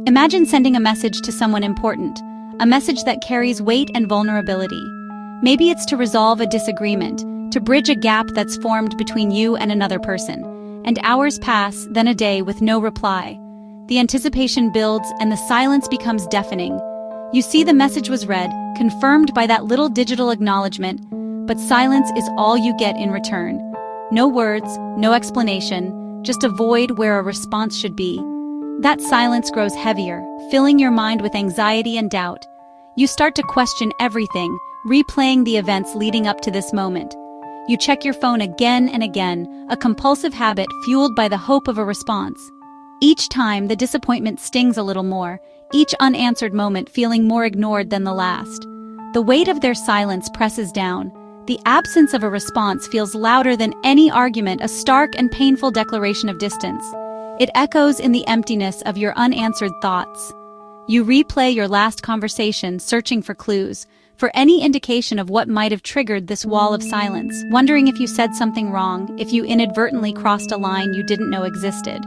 Imagine sending a message to someone important, a message that carries weight and vulnerability. Maybe it's to resolve a disagreement, to bridge a gap that's formed between you and another person. And hours pass, then a day with no reply. The anticipation builds and the silence becomes deafening. You see the message was read, confirmed by that little digital acknowledgement, but silence is all you get in return. No words, no explanation, just a void where a response should be. That silence grows heavier, filling your mind with anxiety and doubt. You start to question everything, replaying the events leading up to this moment. You check your phone again and again, a compulsive habit fueled by the hope of a response. Each time, the disappointment stings a little more, each unanswered moment feeling more ignored than the last. The weight of their silence presses down. The absence of a response feels louder than any argument, a stark and painful declaration of distance. It echoes in the emptiness of your unanswered thoughts. You replay your last conversation, searching for clues, for any indication of what might have triggered this wall of silence, wondering if you said something wrong, if you inadvertently crossed a line you didn't know existed.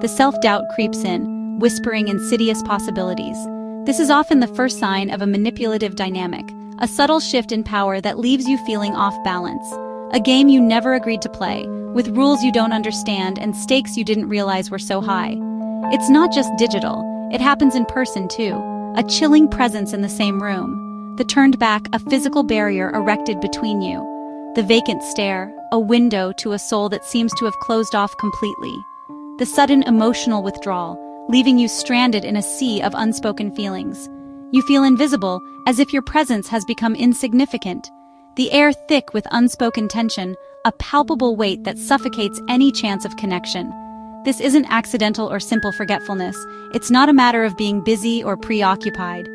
The self-doubt creeps in, whispering insidious possibilities. This is often the first sign of a manipulative dynamic, a subtle shift in power that leaves you feeling off balance. A game you never agreed to play, with rules you don't understand and stakes you didn't realize were so high. It's not just digital, it happens in person too. A chilling presence in the same room. The turned back, a physical barrier erected between you. The vacant stare, a window to a soul that seems to have closed off completely. The sudden emotional withdrawal, leaving you stranded in a sea of unspoken feelings. You feel invisible, as if your presence has become insignificant. The air thick with unspoken tension, a palpable weight that suffocates any chance of connection. This isn't accidental or simple forgetfulness. It's not a matter of being busy or preoccupied.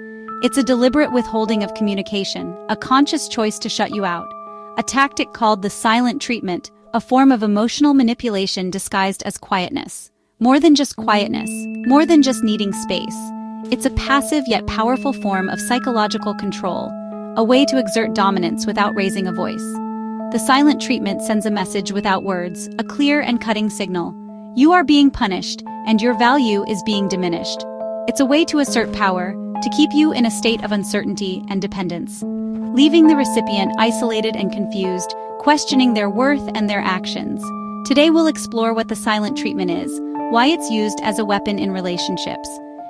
It's a deliberate withholding of communication, a conscious choice to shut you out. A tactic called the silent treatment, a form of emotional manipulation disguised as quietness. More than just quietness, more than just needing space. It's a passive yet powerful form of psychological control, a way to exert dominance without raising a voice. The silent treatment sends a message without words, a clear and cutting signal. You are being punished, and your value is being diminished. It's a way to assert power, to keep you in a state of uncertainty and dependence, leaving the recipient isolated and confused, questioning their worth and their actions. Today we'll explore what the silent treatment is, why it's used as a weapon in relationships,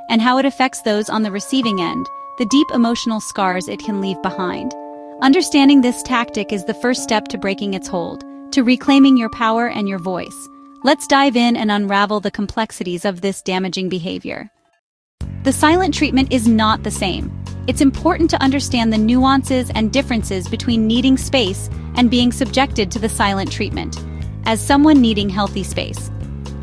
and how it affects those on the receiving end, the deep emotional scars it can leave behind. Understanding this tactic is the first step to breaking its hold, to reclaiming your power and your voice. Let's dive in and unravel the complexities of this damaging behavior. The silent treatment is not the same. It's important to understand the nuances and differences between needing space and being subjected to the silent treatment. As someone needing healthy space,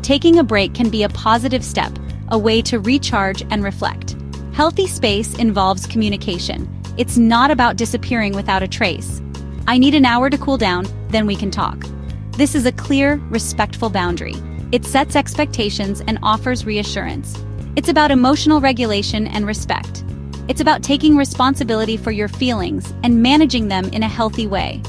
taking a break can be a positive step, a way to recharge and reflect. Healthy space involves communication. It's not about disappearing without a trace. I need an hour to cool down, then we can talk. This is a clear, respectful boundary. It sets expectations and offers reassurance. It's about emotional regulation and respect. It's about taking responsibility for your feelings and managing them in a healthy way.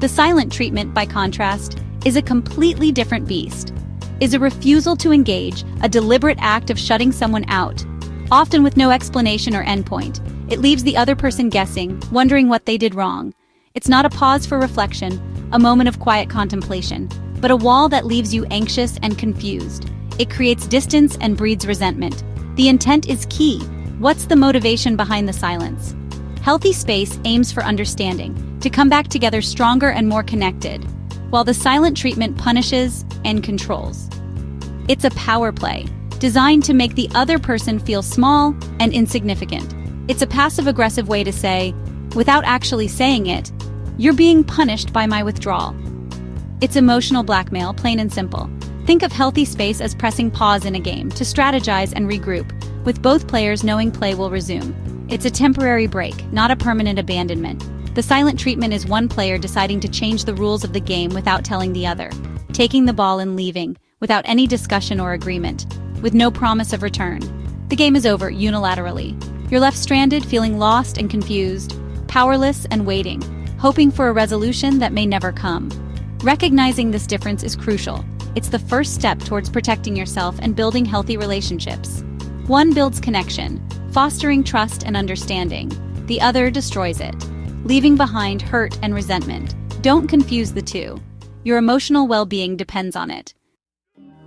The silent treatment, by contrast, is a completely different beast. Is a refusal to engage, a deliberate act of shutting someone out, often with no explanation or endpoint. It leaves the other person guessing, wondering what they did wrong. It's not a pause for reflection, a moment of quiet contemplation, but a wall that leaves you anxious and confused. It creates distance and breeds resentment. The intent is key. What's the motivation behind the silence? Healthy space aims for understanding, to come back together stronger and more connected, while the silent treatment punishes and controls. It's a power play, designed to make the other person feel small and insignificant. It's a passive-aggressive way to say, without actually saying it, you're being punished by my withdrawal. It's emotional blackmail, plain and simple. Think of healthy space as pressing pause in a game to strategize and regroup, with both players knowing play will resume. It's a temporary break, not a permanent abandonment. The silent treatment is one player deciding to change the rules of the game without telling the other, taking the ball and leaving, without any discussion or agreement, with no promise of return. The game is over unilaterally. You're left stranded, feeling lost and confused, powerless and waiting, hoping for a resolution that may never come. Recognizing this difference is crucial. It's the first step towards protecting yourself and building healthy relationships. One builds connection, fostering trust and understanding. The other destroys it, leaving behind hurt and resentment. Don't confuse the two. Your emotional well-being depends on it.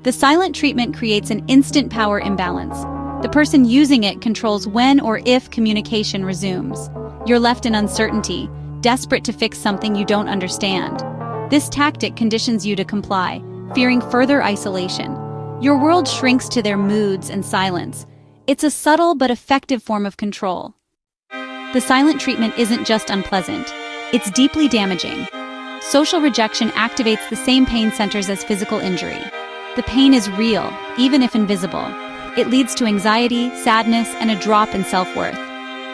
The silent treatment creates an instant power imbalance. The person using it controls when or if communication resumes. You're left in uncertainty, desperate to fix something you don't understand. This tactic conditions you to comply, fearing further isolation. Your world shrinks to their moods and silence. It's a subtle but effective form of control. The silent treatment isn't just unpleasant, it's deeply damaging. Social rejection activates the same pain centers as physical injury. The pain is real, even if invisible. It leads to anxiety, sadness, and a drop in self-worth.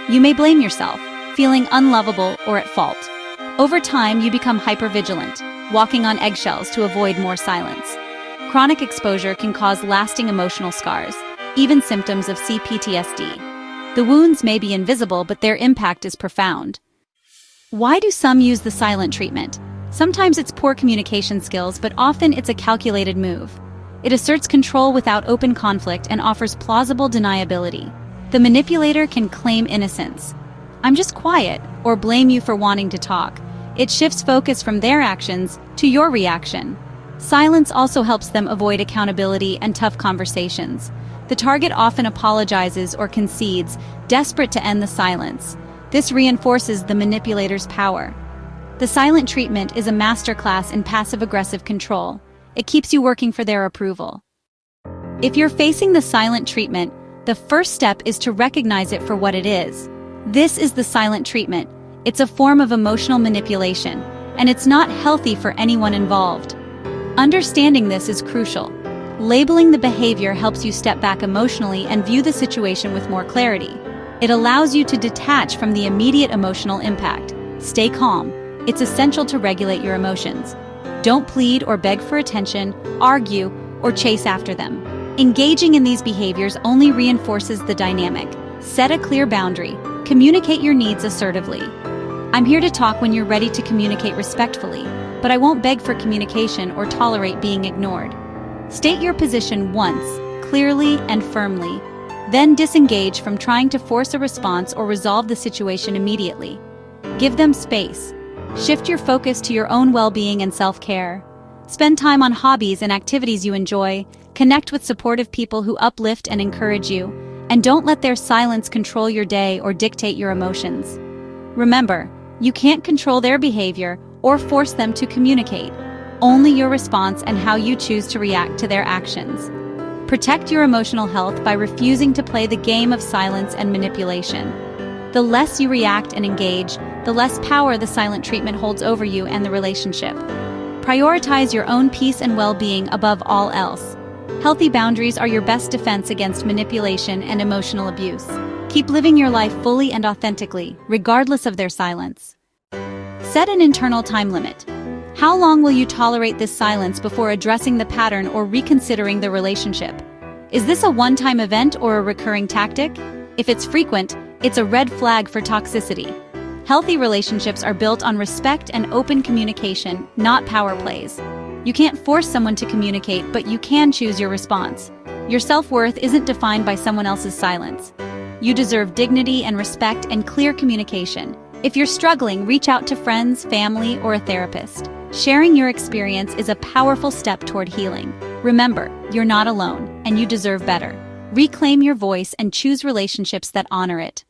You may blame yourself, feeling unlovable or at fault. Over time, you become hypervigilant, walking on eggshells to avoid more silence. Chronic exposure can cause lasting emotional scars, even symptoms of PTSD. The wounds may be invisible, but their impact is profound. Why do some use the silent treatment? Sometimes it's poor communication skills, but often it's a calculated move. It asserts control without open conflict and offers plausible deniability. The manipulator can claim innocence. "I'm just quiet," or blame you for wanting to talk. It shifts focus from their actions to your reaction. Silence also helps them avoid accountability and tough conversations. The target often apologizes or concedes, desperate to end the silence. This reinforces the manipulator's power. The silent treatment is a masterclass in passive-aggressive control. It keeps you working for their approval. If you're facing the silent treatment, the first step is to recognize it for what it is. This is the silent treatment. It's a form of emotional manipulation, and it's not healthy for anyone involved. Understanding this is crucial. Labeling the behavior helps you step back emotionally and view the situation with more clarity. It allows you to detach from the immediate emotional impact. Stay calm. It's essential to regulate your emotions. Don't plead or beg for attention, argue, or chase after them. Engaging in these behaviors only reinforces the dynamic. Set a clear boundary. Communicate your needs assertively. I'm here to talk when you're ready to communicate respectfully, but I won't beg for communication or tolerate being ignored. State your position once, clearly and firmly. Then disengage from trying to force a response or resolve the situation immediately. Give them space. Shift your focus to your own well-being and self-care. Spend time on hobbies and activities you enjoy. Connect with supportive people who uplift and encourage you. And don't let their silence control your day or dictate your emotions. Remember, you can't control their behavior or force them to communicate. Only your response and how you choose to react to their actions. Protect your emotional health by refusing to play the game of silence and manipulation. The less you react and engage, the less power the silent treatment holds over you and the relationship. Prioritize your own peace and well-being above all else. Healthy boundaries are your best defense against manipulation and emotional abuse. Keep living your life fully and authentically, regardless of their silence. Set an internal time limit. How long will you tolerate this silence before addressing the pattern or reconsidering the relationship? Is this a one-time event or a recurring tactic? If it's frequent, it's a red flag for toxicity. Healthy relationships are built on respect and open communication, not power plays. You can't force someone to communicate, but you can choose your response. Your self-worth isn't defined by someone else's silence. You deserve dignity and respect and clear communication. If you're struggling, reach out to friends, family, or a therapist. Sharing your experience is a powerful step toward healing. Remember, you're not alone, and you deserve better. Reclaim your voice and choose relationships that honor it.